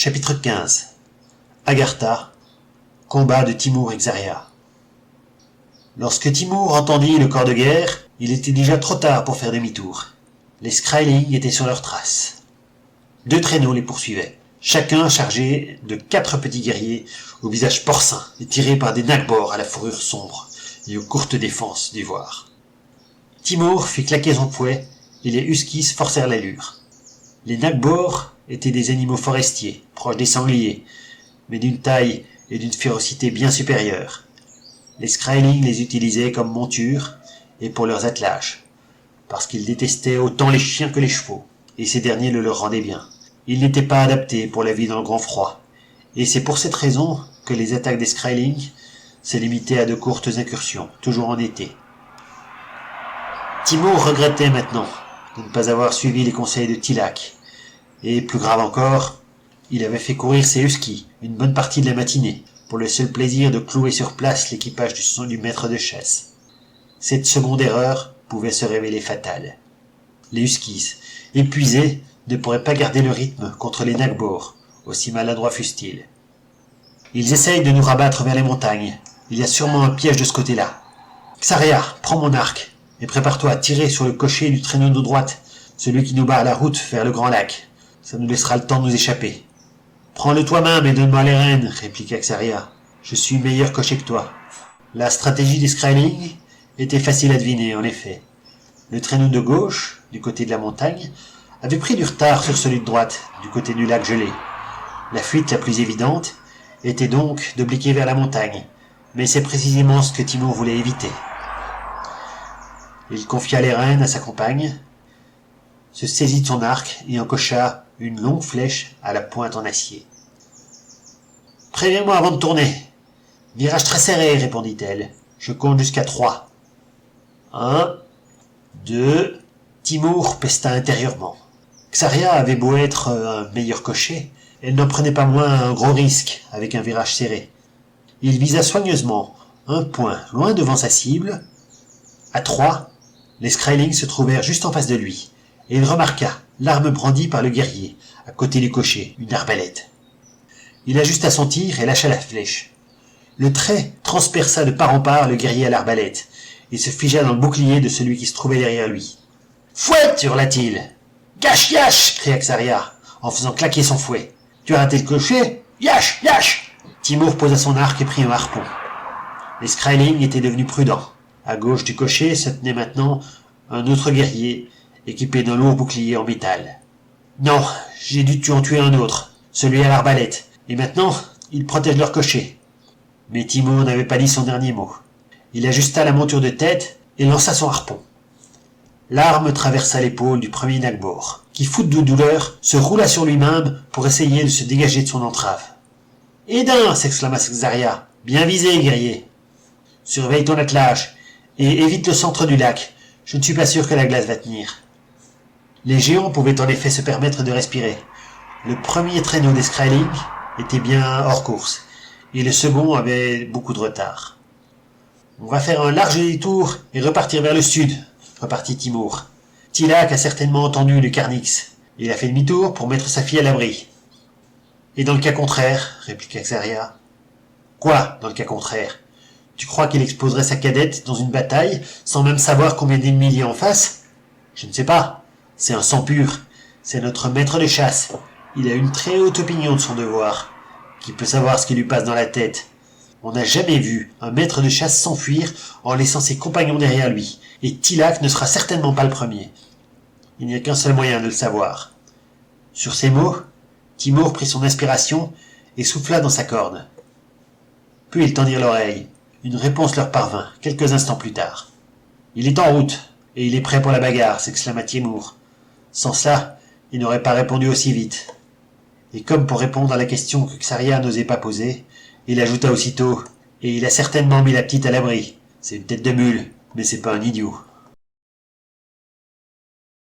Chapitre 15. Agartha. Combat de Timur et Xaria. Lorsque Timur entendit le corps de guerre, il était déjà trop tard pour faire demi-tour. Les Skraeling étaient sur leurs traces. 2 traîneaux les poursuivaient, chacun chargé de 4 petits guerriers au visage porcin et tirés par des nagbors à la fourrure sombre et aux courtes défenses d'ivoire. Timur fit claquer son fouet et les huskies forcèrent l'allure. Les nagbors étaient des animaux forestiers, proches des sangliers, mais d'une taille et d'une férocité bien supérieures. Les Skraeling les utilisaient comme monture et pour leurs attelages, parce qu'ils détestaient autant les chiens que les chevaux, et ces derniers le leur rendaient bien. Ils n'étaient pas adaptés pour la vie dans le grand froid, et c'est pour cette raison que les attaques des Skraeling se limitaient à de courtes incursions, toujours en été. Timur regrettait maintenant de ne pas avoir suivi les conseils de Tilak, et plus grave encore, il avait fait courir ses huskies une bonne partie de la matinée, pour le seul plaisir de clouer sur place l'équipage du maître de chasse. Cette seconde erreur pouvait se révéler fatale. Les huskies, épuisés, ne pourraient pas garder le rythme contre les nagbors, aussi maladroits fussent-ils. Ils essayent de nous rabattre vers les montagnes. Il y a sûrement un piège de ce côté-là. Xaria, prends mon arc, et prépare-toi à tirer sur le cocher du traîneau de droite, celui qui nous barre la route vers le grand lac. Ça nous laissera le temps de nous échapper. Prends-le toi-même et donne-moi les rênes, répliqua Xaria. Je suis meilleur cocher que toi. La stratégie des Skraeling était facile à deviner, en effet. Le traîneau de gauche, du côté de la montagne, avait pris du retard sur celui de droite, du côté du lac gelé. La fuite la plus évidente était donc d'obliquer vers la montagne, mais c'est précisément ce que Timur voulait éviter. Il confia les rênes à sa compagne, se saisit de son arc et encocha une longue flèche à la pointe en acier. « Préviens-moi avant de tourner. »« Virage très serré, répondit-elle. Je compte jusqu'à 3. 1, 2... » Timur pesta intérieurement. Xaria avait beau être un meilleur cocher, elle n'en prenait pas moins un gros risque avec un virage serré. Il visa soigneusement un point loin devant sa cible. À 3, les Skraeling se trouvèrent juste en face de lui, et il remarqua l'arme brandie par le guerrier, à côté du cocher, une arbalète. Il ajusta son tir et lâcha la flèche. Le trait transperça de part en part le guerrier à l'arbalète, et se figea dans le bouclier de celui qui se trouvait derrière lui. « Fouette !» hurla-t-il. « Yash, yash !» cria Xaria, en faisant claquer son fouet. « Tu as raté le cocher ? Yash, yash !» Timur posa son arc et prit un harpon. Les Skraeling étaient devenus prudents. À gauche du cocher se tenait maintenant un autre guerrier, équipé d'un lourd bouclier en métal. « Non, j'ai dû en tuer un autre, celui à l'arbalète, et maintenant, ils protègent leur cocher. » Mais Timur n'avait pas dit son dernier mot. Il ajusta la monture de tête et lança son harpon. L'arme traversa l'épaule du premier nagbor, qui, fou de douleur, se roula sur lui-même pour essayer de se dégager de son entrave. « Édin !» s'exclama Xaria. « Bien visé, guerrier !»« Surveille ton attelage et évite le centre du lac. Je ne suis pas sûr que la glace va tenir. » Les géants pouvaient en effet se permettre de respirer. Le premier traîneau des Skraeling était bien hors course, et le second avait beaucoup de retard. « On va faire un large détour et repartir vers le sud, » repartit Timur. « Tilak a certainement entendu le Carnix. Il a fait demi-tour pour mettre sa fille à l'abri. »« Et dans le cas contraire ?» répliqua Xaria. « Quoi, dans le cas contraire ? Tu crois qu'il exposerait sa cadette dans une bataille sans même savoir combien d'ennemis il y a en face ? Je ne sais pas. C'est un sang pur. C'est notre maître de chasse. Il a une très haute opinion de son devoir. Qui peut savoir ce qui lui passe dans la tête ? On n'a jamais vu un maître de chasse s'enfuir en laissant ses compagnons derrière lui, et Tilak ne sera certainement pas le premier. Il n'y a qu'un seul moyen de le savoir. » Sur ces mots, Timur prit son inspiration et souffla dans sa corne. Puis ils tendirent l'oreille. Une réponse leur parvint, quelques instants plus tard. « Il est en route, et il est prêt pour la bagarre !» s'exclama Timur. Sans cela, il n'aurait pas répondu aussi vite. Et comme pour répondre à la question que Xaria n'osait pas poser, il ajouta aussitôt « Et il a certainement mis la petite à l'abri. C'est une tête de mule, mais c'est pas un idiot. »